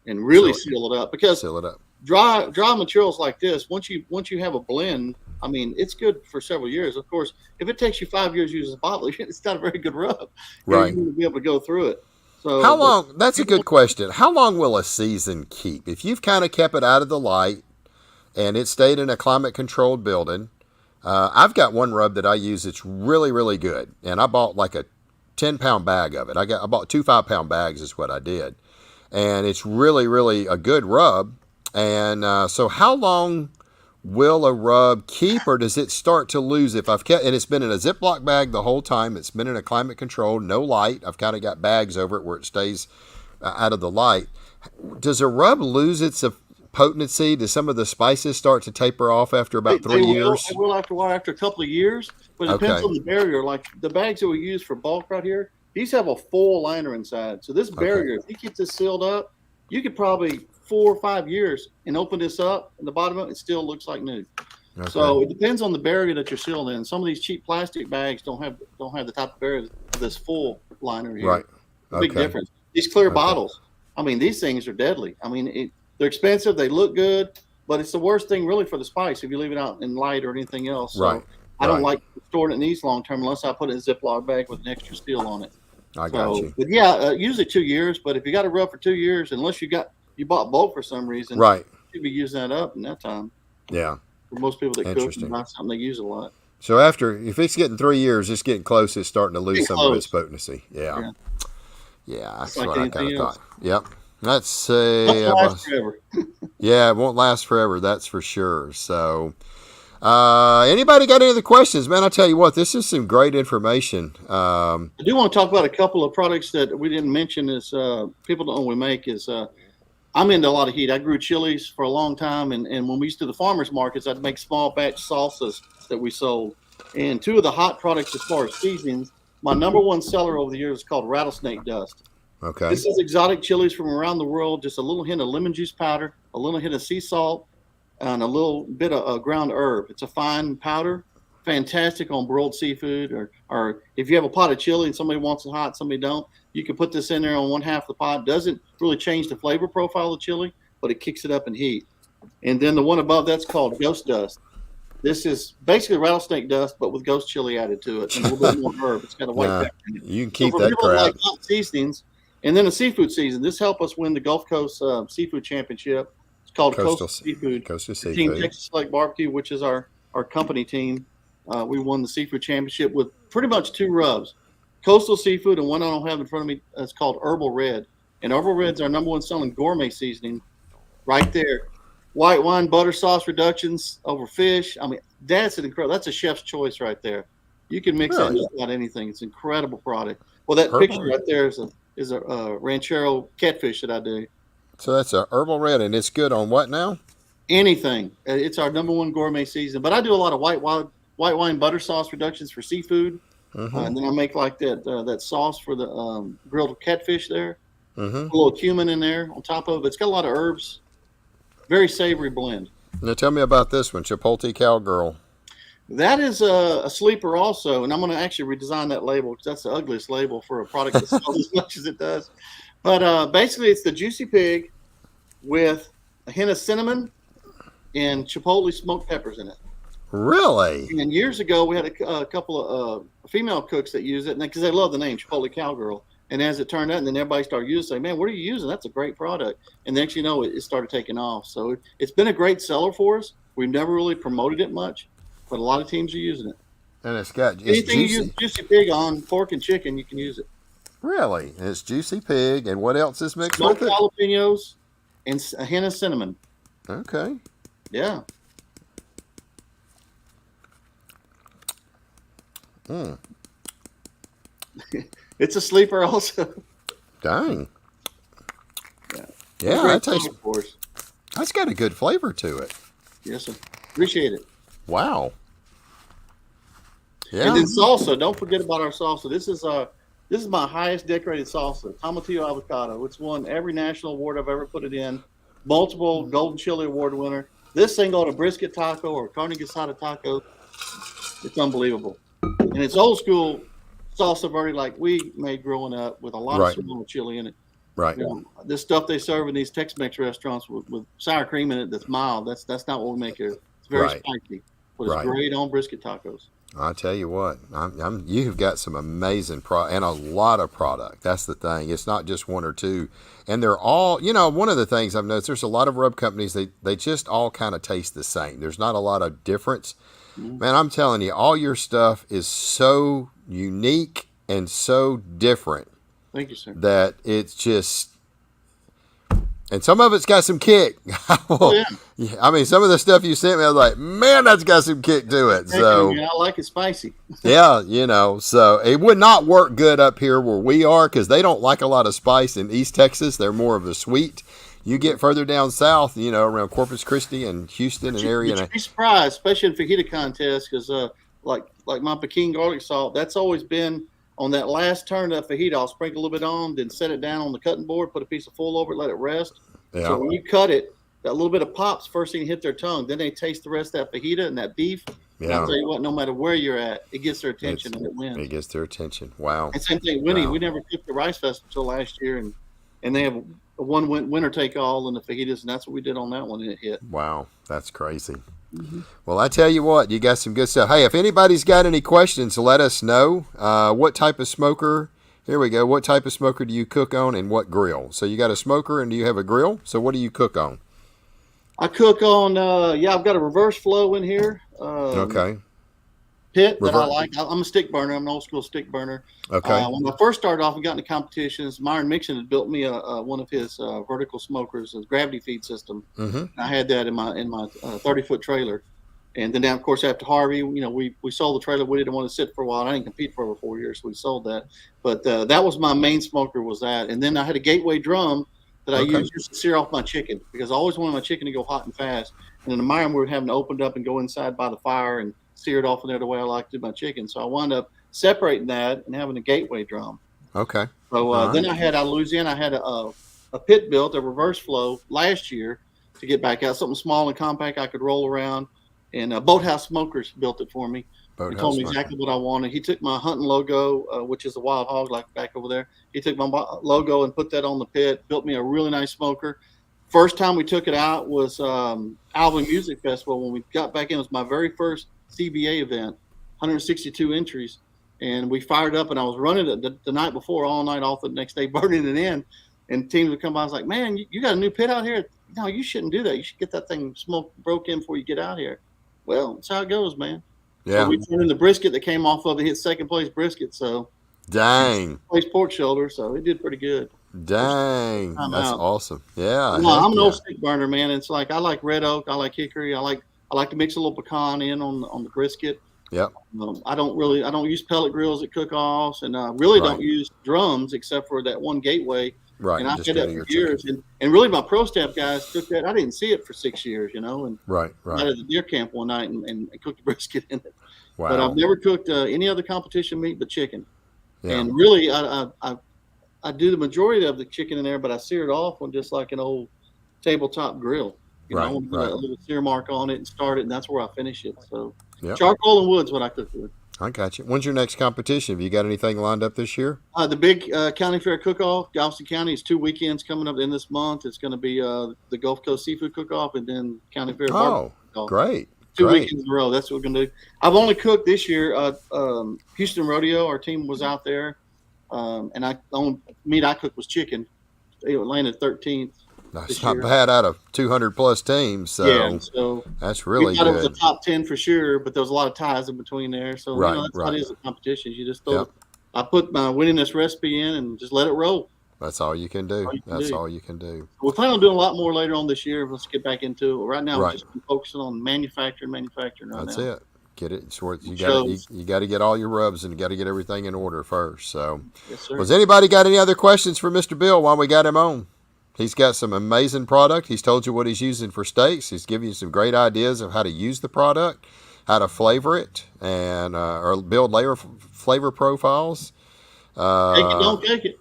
and really So- seal it up. Because Seal it up. dry materials like this, once you have a blend, I mean, it's good for several years. Of course, if it takes you 5 years to use a bottle, it's not a very good rub. Right. You need to be able to go through it. So How long? That's a good question. How long will a season keep? If you've kind of kept it out of the light and it stayed in a climate controlled building, I've got one rub that I use. It's really, really good. And I bought like a 10-pound bag of it. I bought 2 5-pound bags is what I did. And it's really, really a good rub. And so how long will a rub keep, or does it start to lose if I've kept, and it's been in a Ziploc bag the whole time. It's been in a climate control, no light. I've kind of got bags over it where it stays out of the light. Does a rub lose its potency? Does some of the spices start to taper off after about 3 years? They will after a while, after a couple of years, but it depends Okay. on the barrier. Like the bags that we use for bulk right here, these have a full liner inside. So this barrier, if you keep this sealed up, you could probably 4 or 5 years and open this up, and the bottom of it still looks like new. Okay. So it depends on the barrier that you're sealed in. Some of these cheap plastic bags don't have the type of barrier of this full liner here. Right. Big Okay. difference. These clear Okay. bottles, I mean, these things are deadly. I mean, they're expensive, they look good, but it's the worst thing really for the spice if you leave it out in light or anything else. So Right. I don't Right. like storing it in these long term unless I put it in a Ziploc bag with an extra seal on it. I got you. But yeah, usually 2 years. But if you got a rub for 2 years, unless you bought bulk for some reason, Right. you'd be using that up in that time. Yeah. For most people that cook Interesting. and buy something, they use a lot. So if it's getting 3 years, it's getting close. It's starting to lose Getting some of its close. potency. Yeah. Yeah, that's like what I anything kind of else. thought. Yep. Let's say, Doesn't last forever. yeah, it won't last forever. That's for sure. So, anybody got any other questions, man? I tell you what, this is some great information. I do want to talk about a couple of products that we didn't mention. Is people don't know we make is I'm into a lot of heat. I grew chilies for a long time, and when we used to the farmers markets, I'd make small batch salsas that we sold. And two of the hot products as far as seasonings, my number one seller over the years is called rattlesnake dust. Okay. This is exotic chilies from around the world. Just a little hint of lemon juice powder, a little hint of sea salt, and a little bit of ground herb. It's a fine powder, fantastic on broiled seafood, or if you have a pot of chili and somebody wants it hot, somebody don't, you can put this in there on one half of the pot. Doesn't really change the flavor profile of the chili, but it kicks it up in heat. And then the one above that's called ghost dust. This is basically rattlesnake dust, but with ghost chili added to it and a little bit more herb. It's got a white pepper in it. You can keep for that people that crap. like hot seasonings, and then a seafood season. This helped us win the Gulf Coast Seafood Championship. It's called Coastal Seafood. Coastal Team Seafood. Texas Select Barbecue, which is our company team. We won the Seafood Championship with pretty much 2 rubs. Coastal Seafood, and one I don't have in front of me, is called Herbal Red. And Herbal Red's our number one selling gourmet seasoning right there. White wine, butter sauce reductions over fish. I mean, that's an incredible, that's a chef's choice right there. You can mix that Really? in just about anything. It's an incredible product. Well, that Herbal picture Red. right there is a ranchero catfish that I do. So that's a herbal red, and it's good on what now? Anything. It's our number one gourmet season. But I do a lot of white white wine butter sauce reductions for seafood. Mm-hmm. And then I make like that sauce for the grilled catfish there. Mm-hmm. A little cumin in there on top of it. It's got a lot of herbs. Very savory blend. Now tell me about this one, Chipotle Cowgirl. That is a sleeper also, and I'm going to actually redesign that label because that's the ugliest label for a product that sells as much as it does. But basically, it's the juicy pig with a hint of cinnamon and chipotle smoked peppers in it. Really? And years ago, we had a couple of female cooks that use it because they love the name Chipotle Cowgirl. And as it turned out, and then everybody started using it, say, man, what are you using? That's a great product. And next you know, it started taking off. So it's been a great seller for us. We've never really promoted it much, but a lot of teams are using it. And it's anything juicy. You use juicy pig on pork and chicken, you can use it. Really? And it's juicy pig, and what else is mixed Smoked with it? Jalapenos and a hint of cinnamon. Okay. Yeah. Mm. It's a sleeper also. Dang. Yeah. Yeah, that tastes. Of course. That's got a good flavor to it. Yes, sir. Appreciate it. Wow. Yeah. And then salsa. Don't forget about our salsa. This is my highest decorated salsa, Tomatillo Avocado. It's won every national award I've ever put it in. Multiple Golden Chili Award winner. This thing on a brisket taco or carne asada taco, it's unbelievable. And it's old school salsa verde like we made growing up with a lot of small chili in it. Right. You know, this stuff they serve in these Tex-Mex restaurants with sour cream in it that's mild. That's not what we make here. It's very spicy, but it's great on brisket tacos. I tell you what, you've got some amazing and a lot of product. That's the thing. It's not just one or two, and they're all. You know, one of the things I've noticed, there's a lot of rub companies. They just all kind of taste the same. There's not a lot of difference. Mm-hmm. Man, I'm telling you, all your stuff is so unique and so different. Thank you, sir. That it's just. And some of it's got some kick. Well, yeah. I mean, some of the stuff you sent me, I was like, man, that's got some kick to it. So I like it spicy. Yeah, you know, so it would not work good up here where we are because they don't like a lot of spice in East Texas. They're more of a sweet. You get further down south, you know, around Corpus Christi and Houston and area. You'd be surprised, especially in fajita contests, because like my Peking garlic salt, that's always been on that last turn of that fajita. I'll sprinkle a little bit on, then set it down on the cutting board, put a piece of foil over it, let it rest. Yeah. So when you cut it, that little bit of pops first thing hit their tongue. Then they taste the rest of that fajita and that beef. Yeah. And I'll tell you what, no matter where you're at, it gets their attention and it wins. It gets their attention. Wow. And same thing, Winnie. Wow. We never cooked the Rice Festival until last year, and they have a one winner take all in the fajitas, and that's what we did on that one, and it hit. Wow, that's crazy. Mm-hmm. Well, I tell you what, you got some good stuff. Hey, if anybody's got any questions, let us know. What type of smoker? Here we go. What type of smoker do you cook on and what grill? So you got a smoker and do you have a grill? So what do you cook on? I cook on, I've got a reverse flow in here. Okay. Pit that I like. I'm a stick burner. I'm an old school stick burner. Okay. When I first started off and got into competitions, Myron Mixon had built me one of his vertical smokers, a gravity feed system. Mm-hmm. I had that in my 30-foot trailer. And then, of course, after Harvey, you know, we sold the trailer. We didn't want to sit for a while. I didn't compete for over 4 years, so we sold that. But that was my main smoker was that. And then I had a gateway drum that I used to sear off my chicken because I always wanted my chicken to go hot and fast. And in the Myron, we were having to open it up and go inside by the fire and sear it off in there the way I like to do my chicken. So I wound up separating that and having a gateway drum. Okay. So then I had out of Louisiana, I had a pit built, a reverse flow last year to get back out, something small and compact I could roll around. And Boathouse Smokers built it for me. He told me exactly what I wanted. He took my hunting logo, which is a wild hog, like back over there. He took my logo and put that on the pit, built me a really nice smoker. First time we took it out was Alvin Music Festival. When we got back in, it was my very first CBA event, 162 entries. And we fired up, and I was running it the night before, all night, all the next day, burning it in. And teams would come by. I was like, man, you got a new pit out here? No, you shouldn't do that. You should get that thing broke in before you get out here. Well, that's how it goes, man. Yeah. So we turned in the brisket that came off of it, hit second place brisket. So, dang. Place pork shoulder. So it did pretty good. Dang. That's awesome. Yeah. I'm an old stick burner, man. It's like I like red oak. I like hickory. I like to mix a little pecan in on the brisket. Yep. I don't use pellet grills at cook-offs, and really don't use drums except for that one gateway. Right. And I've had that for years. And really my pro staff guys took that. I didn't see it for 6 years, you know, and right. out of the deer camp one night and cooked the brisket in it. But I've Wow. never cooked any other competition meat but chicken. Yeah. And really, I do the majority of the chicken in there, but I sear it off on just like an old tabletop grill. I Right. want to put Right. a little sear mark on it and start it, and that's where I finish it. So Yep. charcoal and wood's what I cook with. I got you. When's your next competition? Have you got anything lined up this year? The big county fair cook-off, Galveston County, is 2 weekends coming up in this month. It's going to be the Gulf Coast Seafood Cook-off and then County Fair Barbecue Oh, Cook-Off. great. 2 Great. weekends in a row. That's what we're going to do. I've only cooked this year. Houston Rodeo, our team was out there, and the only meat I cooked was chicken. It landed 13th. That's not bad out of 200 plus teams. So Yeah, so that's we really thought it was a good. top 10 for sure, but there was a lot of ties in between there. So Right, that's what right. it is at competitions. You just Yep. I put my winningest recipe in and just let it roll. That's all you can do. All you can That's do. all you can do. We plan on doing a lot more later on this year. Let's get back into it. Right now, we're Right. just focusing on manufacturing right That's now. it. Get it. So you Shows. got to get all your rubs and you got to get everything in order first. So, Yes, sir. was anybody got any other questions for Mr. Bill while we got him on? He's got some amazing product. He's told you what he's using for steaks. He's given you some great ideas of how to use the product, how to flavor it, and or build layer flavor profiles. Take it, don't take it.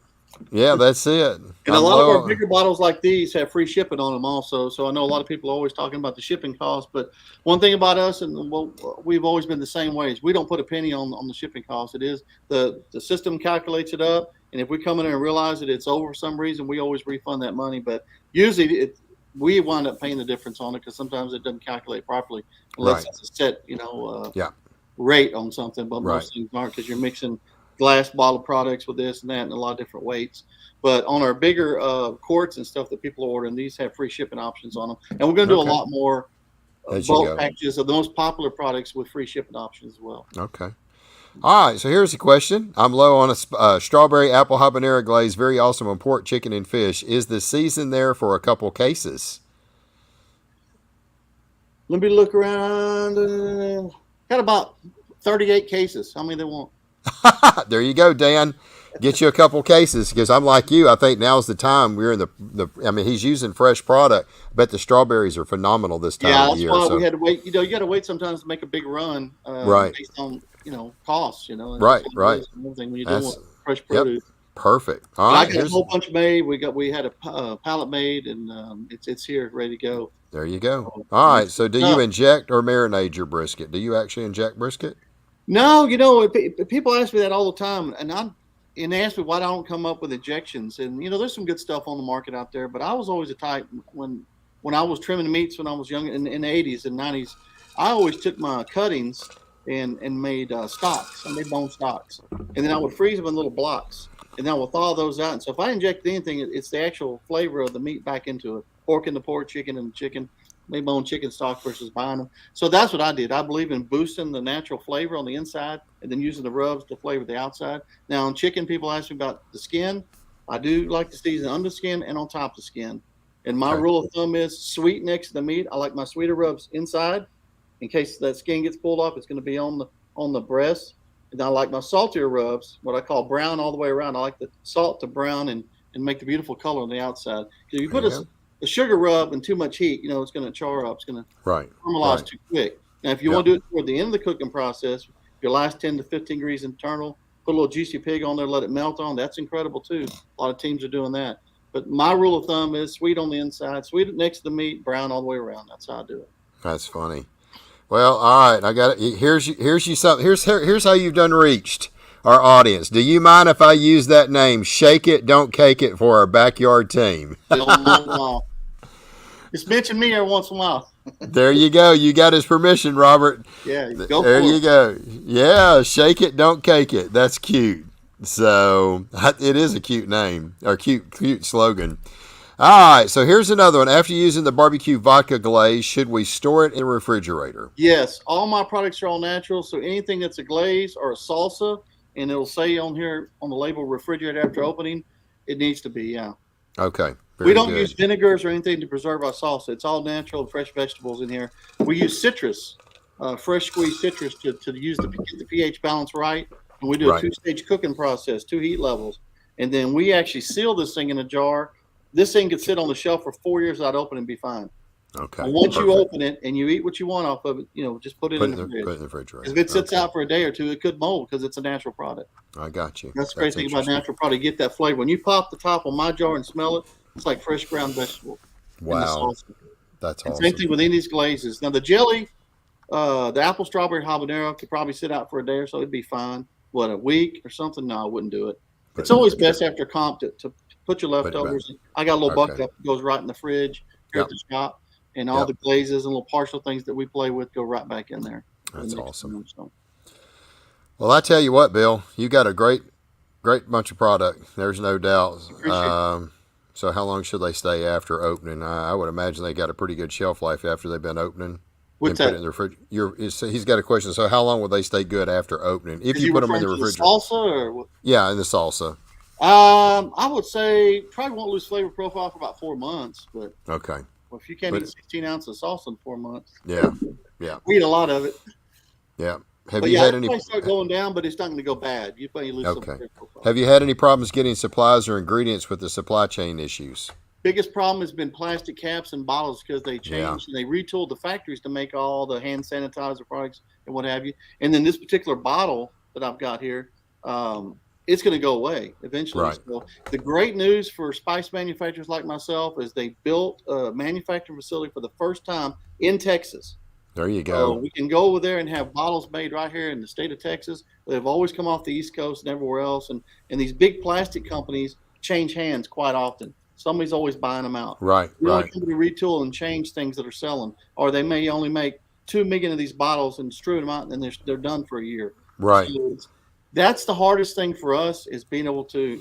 Yeah, that's it. And a lot of our bigger bottles like these have free shipping on them also. So I know a lot of people are always talking about the shipping cost, but one thing about us, and we've always been the same way, is we don't put a penny on the shipping cost. It is the system calculates it up, and if we come in there and realize that it's over for some reason, we always refund that money. But usually we wind up paying the difference on it because sometimes it doesn't calculate properly unless it's a set, rate on something. But most things aren't because you're mixing glass bottle products with this and that and a lot of different weights. But on our bigger quarts and stuff that people are ordering, these have free shipping options on them. And we're going to do a lot more bulk packages of the most popular products with free shipping options as well. Okay. All right, so here's a question. I'm low on a strawberry apple habanero glaze, very awesome on pork, chicken, and fish. Is the season there for a couple cases? Let me look around. Got about 38 cases. How many they want? There you go, Dan. Get you a couple cases because I'm like you. I think now's the time. We're in I mean, he's using fresh product. I bet the strawberries are phenomenal this time of year. Yeah, that's why we had to wait. You got to wait sometimes to make a big run, based on costs. Right. Everything when you're doing fresh produce. Yep. Perfect. All right, I got a whole bunch made. We had a pallet made, and it's here ready to go. There you go. All right. So, do you inject or marinate your brisket? Do you actually inject brisket? No, people ask me that all the time, and they ask me why I don't come up with injections. And there's some good stuff on the market out there, but I was always a type when I was trimming meats when I was young in the 80s and 90s. I always took my cuttings and made stocks. I made bone stocks, and then I would freeze them in little blocks, and then I would thaw those out. And so if I inject anything, it's the actual flavor of the meat back into it. Pork in the pork, chicken in the chicken. Made my own chicken stock versus buying them. So that's what I did. I believe in boosting the natural flavor on the inside and then using the rubs to flavor the outside. Now on chicken, people ask me about the skin. I do like to season under the skin and on top of the skin. And my rule of thumb is sweet next to the meat. I like my sweeter rubs inside. In case that skin gets pulled off, it's going to be on the breast. And I like my saltier rubs, what I call brown all the way around. I like the salt to brown and make the beautiful color on the outside. Because you put a sugar rub and too much heat, it's going to char up. It's going to caramelize too quick. Now, if you want to do it toward the end of the cooking process, your last 10 to 15 degrees internal, put a little juicy pig on there, let it melt on. That's incredible too. A lot of teams are doing that. But my rule of thumb is sweet on the inside, sweet next to the meat, brown all the way around. That's how I do it. That's funny. Well, all right, I got it. Here's something. Here's how you've done reached our audience. Do you mind if I use that name? Shake it, don't cake it for our backyard team. Just mention me every once in a while. There you go. You got his permission, Robert. Yeah, go there you go. Yeah, shake it, don't cake it. That's cute. So it is a cute name or cute slogan. All right, so here's another one. After using the barbecue vodka glaze, should we store it in a refrigerator? Yes, all my products are all natural, so anything that's a glaze or a salsa, and it'll say on here on the label refrigerator after opening, it needs to be, yeah. Okay. We don't use vinegars or anything to preserve our salsa. It's all natural and fresh vegetables in here. We use citrus, fresh squeezed citrus to use get the pH balance right. And we do a 2-stage cooking process, 2 heat levels. And then we actually seal this thing in a jar. This thing could sit on the shelf for 4 years without opening and be fine. Okay. And once you Perfect. open it and you eat what you want off of it, just put it in the fridge. Put it in the Because refrigerator. if it sits Okay. out for a day or two, it could mold because it's a natural product. I got you. That's the great That's thing about interesting. natural product. You get that flavor. When you pop the top on my jar and smell it, it's like fresh ground vegetable in the Wow. sauce. That's And same awesome. thing with any of these glazes. Now the jelly, the apple strawberry habanero could probably sit out for a day or so. It'd be fine. What, a week or something? No, I wouldn't do it. Put It's it in the always best refrigerator. after comp to put your Put it back. leftovers. I got a little Okay. bucket that goes right in the fridge here at Yep. the shop, and all Yep. the glazes and little partial things that we play with go right back in there. For the That's next awesome. time, so. Well, I tell you what, Bill, you got a great bunch of product. There's no doubt. Appreciate it. So how long should they stay after opening? I would imagine they got a pretty good shelf life after they've been opening What's and put it that? in the fridge. He's got a question. So how long will they stay good after opening if Is you you put them in referring the to the refrigerator? salsa or what? Yeah, in the salsa. I would say probably won't lose flavor profile for about 4 months, but Okay. if you can't But eat 16 ounces of salsa in 4 months, yeah, yeah, we eat a lot of it. yeah. Have But you yeah, had it any? might start going down, but it's not going to go bad. You probably lose some Okay. flavor profile. Have you had any problems getting supplies or ingredients with the supply chain issues? Biggest problem has been plastic caps and bottles because they Yeah. changed and they retooled the factories to make all the hand sanitizer products and what have you. And then this particular bottle that I've got here, it's going to go away eventually. Right. So the great news for spice manufacturers like myself is they built a manufacturing facility for the first time in Texas. There you So go. we can go over there and have bottles made right here in the state of Texas. They've always come off the East Coast and everywhere else. And these big plastic companies change hands quite often. Somebody's always buying them out. Right. You know, Right. company retool and change things that are selling, or they may only make 2 million of these bottles and strew them out, and then they're done for a year. Right. So that's the hardest thing for us is being able to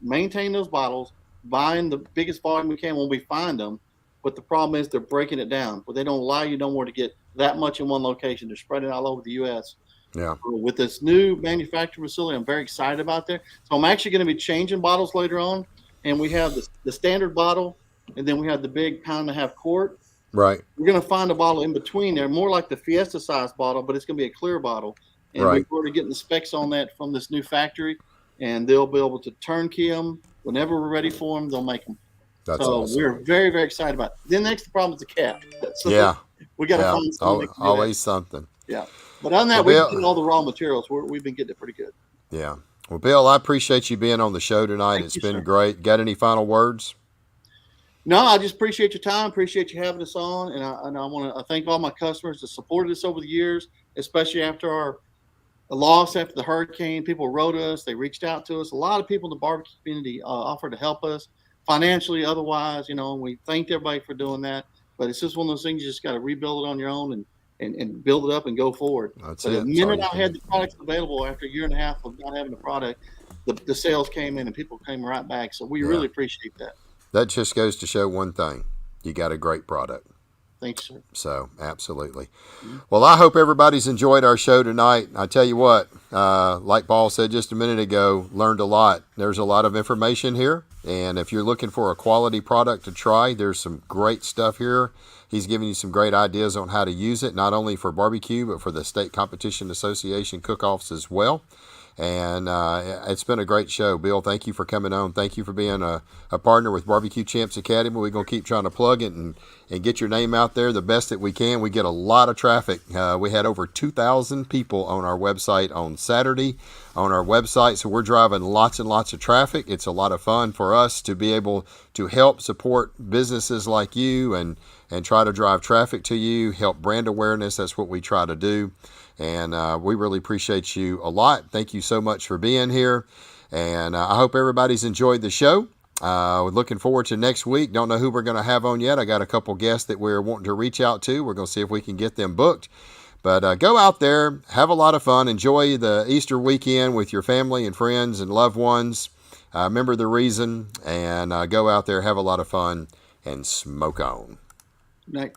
maintain those bottles, buying the biggest volume we can when we find them. But the problem is they're breaking it down, but they don't allow you no more to get that much in one location. They're spreading it all over the U.S. Yeah. With this new manufacturing facility, I'm very excited about that. So I'm actually going to be changing bottles later on, and we have the standard bottle, and then we have the big pound-and-a-half quart. Right. We're going to find a bottle in between there, more like the Fiesta size bottle, but it's going to be a clear bottle. And Right. we're already getting the specs on that from this new factory, and they'll be able to turnkey them whenever we're ready for them. They'll make them. That's So awesome. we're very, very excited about it. Then next, the problem is the cap. So Yeah. we got to Yeah. find something. Always something. Yeah. But other than that, Well, we've Bill- been getting all the raw materials. We've been getting it pretty good. Yeah. Well, Bill, I appreciate you being on the show tonight. Thank It's you, been sir. great. Got any final words? No, I just appreciate your time. Appreciate you having us on. And I want to thank all my customers that supported us over the years, especially after our loss after the hurricane. People wrote us. They reached out to us. A lot of people in the barbecue community offered to help us financially, otherwise, and we thanked everybody for doing that. But it's just one of those things you just got to rebuild it on your own and build it up and go forward. That's But it. the That's all minute you I can had do. the products available after a year and a half of not having the product, the sales came in and people came right back. So we Yeah. really appreciate that. That just goes to show one thing. You got a great product. Thanks, sir. So, absolutely. Well, I hope everybody's enjoyed our show tonight. I tell you what, like Paul said just a minute ago, learned a lot. There's a lot of information here. And if you're looking for a quality product to try, there's some great stuff here. He's giving you some great ideas on how to use it, not only for barbecue, but for the State Competition Association cook-offs as well. And it's been a great show. Bill, thank you for coming on. Thank you for being a partner with Barbecue Champs Academy. We're going to keep trying to plug it and get your name out there the best that we can. We get a lot of traffic. We had over 2,000 people on our website on Saturday on our website. So we're driving lots and lots of traffic. It's a lot of fun for us to be able to help support businesses like you and try to drive traffic to you, help brand awareness. That's what we try to do. And we really appreciate you a lot. Thank you so much for being here. And I hope everybody's enjoyed the show. We're looking forward to next week. Don't know who we're going to have on yet. I got a couple guests that we're wanting to reach out to. We're going to see if we can get them booked. But go out there, have a lot of fun. Enjoy the Easter weekend with your family and friends and loved ones. Remember the reason. And go out there, have a lot of fun, and smoke on. Night.